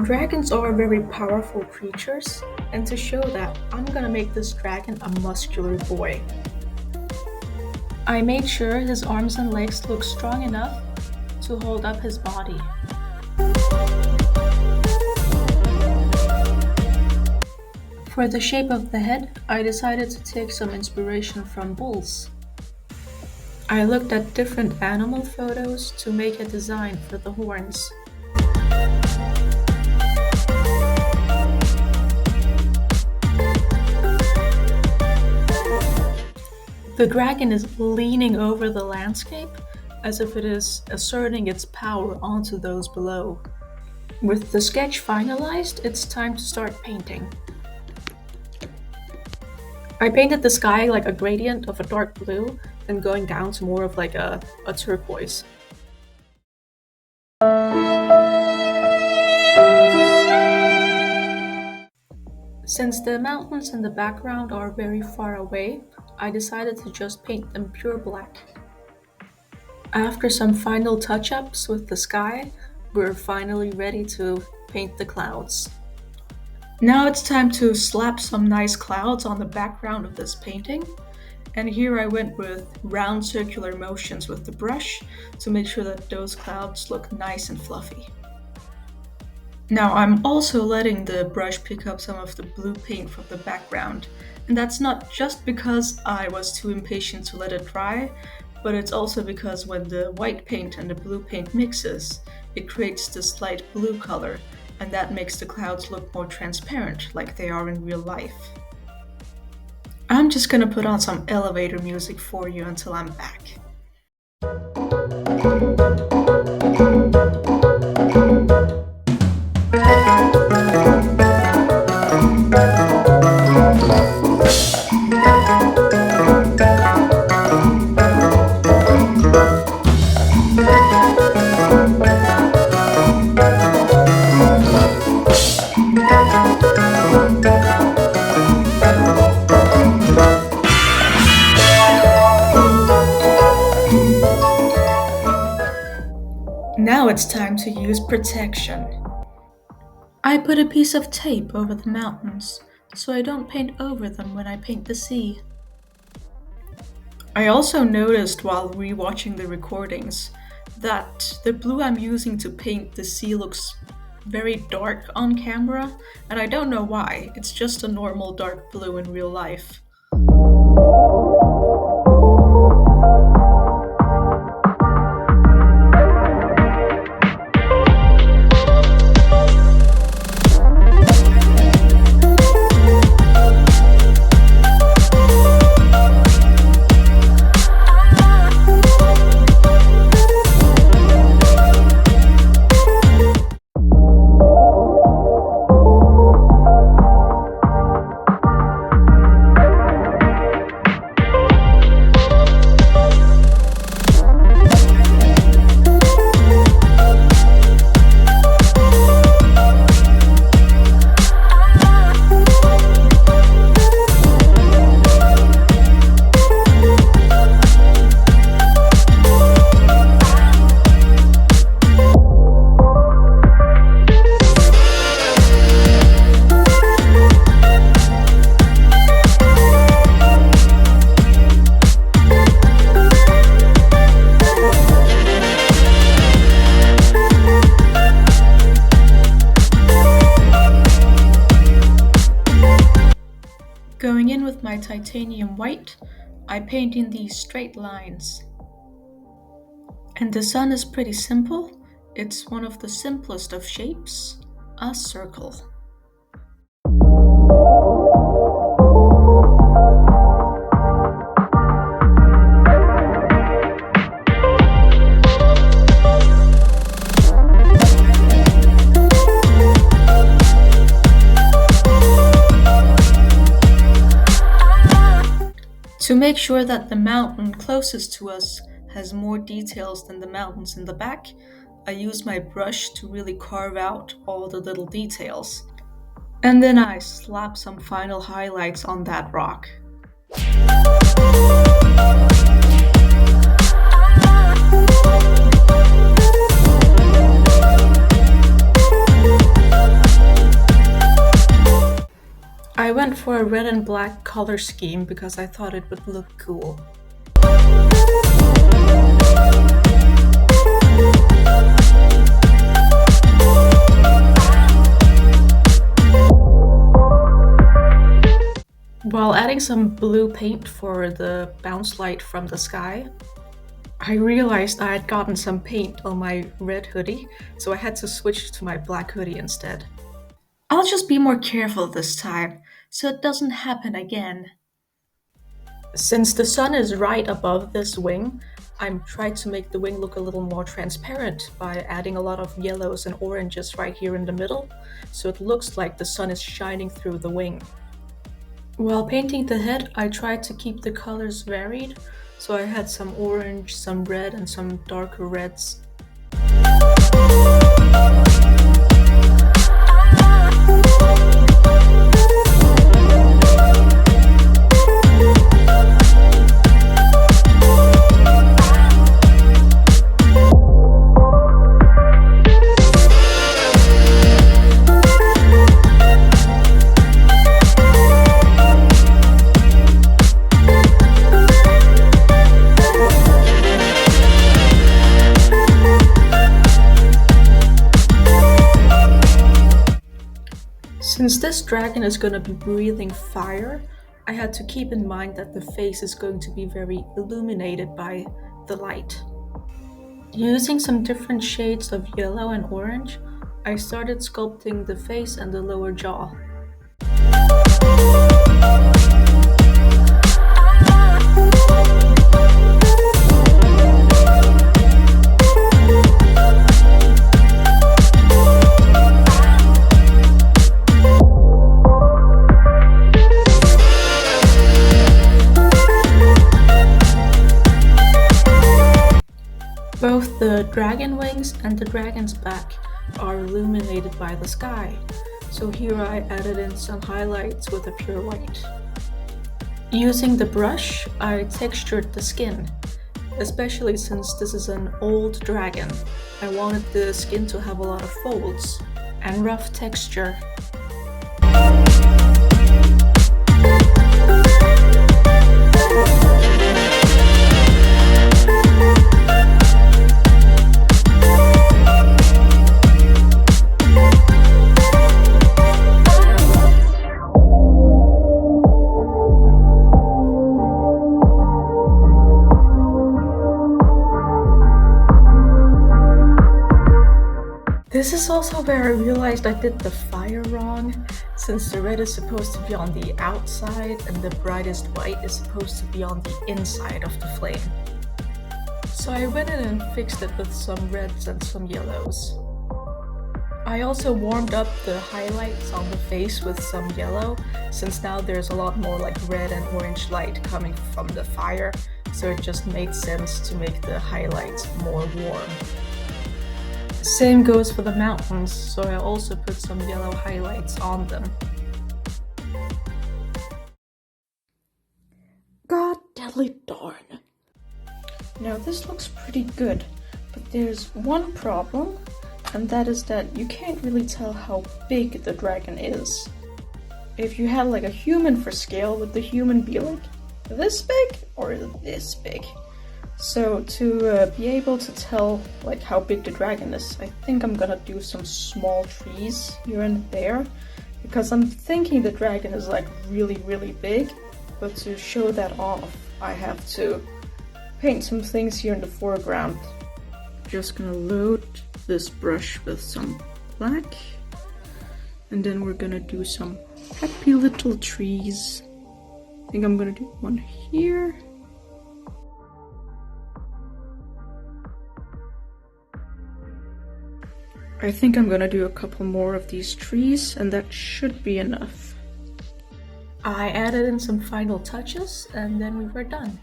Dragons are very powerful creatures, and to show that, I'm gonna make this dragon a muscular boy. I made sure his arms and legs look strong enough to hold up his body. For the shape of the head, I decided to take some inspiration from bulls. I looked at different animal photos to make a design for the horns. The dragon is leaning over the landscape as if it is asserting its power onto those below. With the sketch finalized, it's time to start painting. I painted the sky like a gradient of a dark blue, then going down to more of like a turquoise. Since the mountains in the background are very far away, I decided to just paint them pure black. After some final touch-ups with the sky, we're finally ready to paint the clouds. Now it's time to slap some nice clouds on the background of this painting. And here I went with round circular motions with the brush to make sure that those clouds look nice and fluffy. Now I'm also letting the brush pick up some of the blue paint from the background. And that's not just because I was too impatient to let it dry, but it's also because when the white paint and the blue paint mixes, it creates this light blue color, and that makes the clouds look more transparent like they are in real life. I'm just gonna put on some elevator music for you until I'm back. Now it's time to use protection. I put a piece of tape over the mountains, so I don't paint over them when I paint the sea. I also noticed while rewatching the recordings that the blue I'm using to paint the sea looks very dark on camera, and I don't know why, it's just a normal dark blue in real life. Going in with my titanium white, I paint in these straight lines. And the sun is pretty simple. It's one of the simplest of shapes, a circle. To make sure that the mountain closest to us has more details than the mountains in the back, I use my brush to really carve out all the little details. And then I slap some final highlights on that rock. I went for a red and black color scheme because I thought it would look cool. While adding some blue paint for the bounce light from the sky, I realized I had gotten some paint on my red hoodie, so I had to switch to my black hoodie instead. I'll just be more careful this time, so it doesn't happen again. Since the sun is right above this wing, I'm trying to make the wing look a little more transparent by adding a lot of yellows and oranges right here in the middle, so it looks like the sun is shining through the wing. While painting the head, I tried to keep the colors varied, so I had some orange, some red, and some darker reds. Since this dragon is going to be breathing fire, I had to keep in mind that the face is going to be very illuminated by the light. Using some different shades of yellow and orange, I started sculpting the face and the lower jaw. Both the dragon wings and the dragon's back are illuminated by the sky, so here I added in some highlights with a pure white. Using the brush, I textured the skin, especially since this is an old dragon. I wanted the skin to have a lot of folds and rough texture. This is also where I realized I did the fire wrong, since the red is supposed to be on the outside and the brightest white is supposed to be on the inside of the flame. So I went in and fixed it with some reds and some yellows. I also warmed up the highlights on the face with some yellow, since now there's a lot more like red and orange light coming from the fire, so it just made sense to make the highlights more warm. Same goes for the mountains, so I also put some yellow highlights on them. God diddly darn. Now this looks pretty good, but there's one problem, and that is that you can't really tell how big the dragon is. If you had like a human for scale, would the human be like this big or this big? So to be able to tell like how big the dragon is, I think I'm gonna do some small trees here and there, because I'm thinking the dragon is like really big, but to show that off, I have to paint some things here in the foreground. Just gonna load this brush with some black, and then we're gonna do some happy little trees. I think I'm gonna do one here. I think I'm gonna do a couple more of these trees, and that should be enough. I added in some final touches, and then we were done.